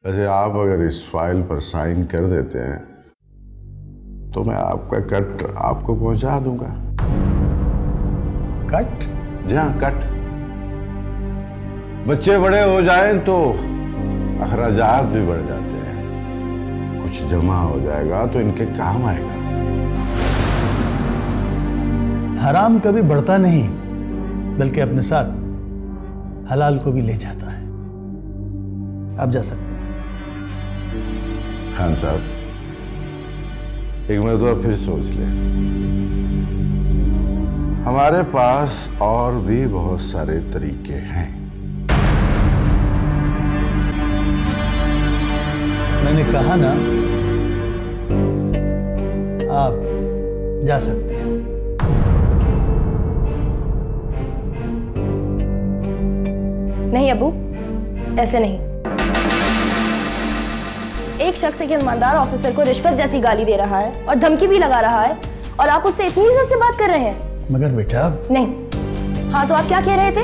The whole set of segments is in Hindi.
वैसे आप अगर इस फाइल पर साइन कर देते हैं तो मैं आपका कट आपको पहुंचा दूंगा। कट? जी हाँ, कट। बच्चे बड़े हो जाएं तो अखराजात भी बढ़ जाते हैं, कुछ जमा हो जाएगा तो इनके काम आएगा। हराम कभी बढ़ता नहीं बल्कि अपने साथ हलाल को भी ले जाता है। आप जा सकते हैं। खान साहब, एक मरतबा फिर सोच लें, हमारे पास और भी बहुत सारे तरीके हैं। मैंने कहा ना, आप जा सकते हैं। नहीं अबू, ऐसे नहीं। एक शख्स एक ईमानदार ऑफिसर को रिश्वत जैसी गाली दे रहा है और धमकी भी लगा रहा है और आप उससे इतनी इज्जत से बात कर रहे हैं। मगर बेटा नहीं। हाँ तो आप क्या कह रहे थे?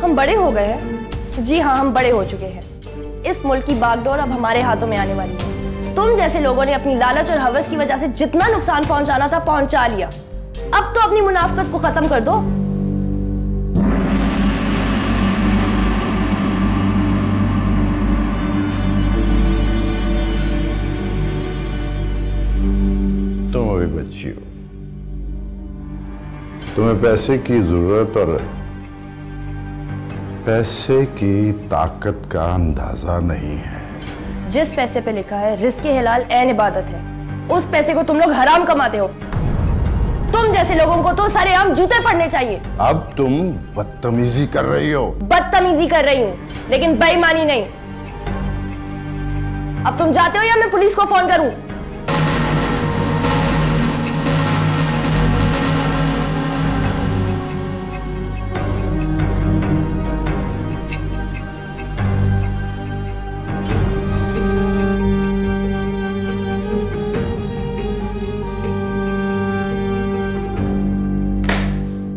हम बड़े हो गए हैं। जी हाँ, हम बड़े हो चुके हैं। इस मुल्क की बागडोर अब हमारे हाथों में आने वाली है। तुम जैसे लोगों ने अपनी लालच और हवस की वजह से जितना नुकसान पहुंचाना था पहुंचा लिया। अब तो अपनी मुनाफिकत को खत्म कर दो। तुम अभी बच्ची हो, तुम्हें पैसे की जरूरत और पैसे की ताकत का अंदाजा नहीं है। जिस पैसे पे लिखा है रिज़्क़े हलाल ऐन इबादत है, उस पैसे को तुम लोग हराम कमाते हो। तुम जैसे लोगों को तो सरेआम जूते पड़ने चाहिए। अब तुम बदतमीजी कर रही हो। बदतमीजी कर रही हूँ, लेकिन बेईमानी नहीं। अब तुम जाते हो या मैं पुलिस को फोन करूं?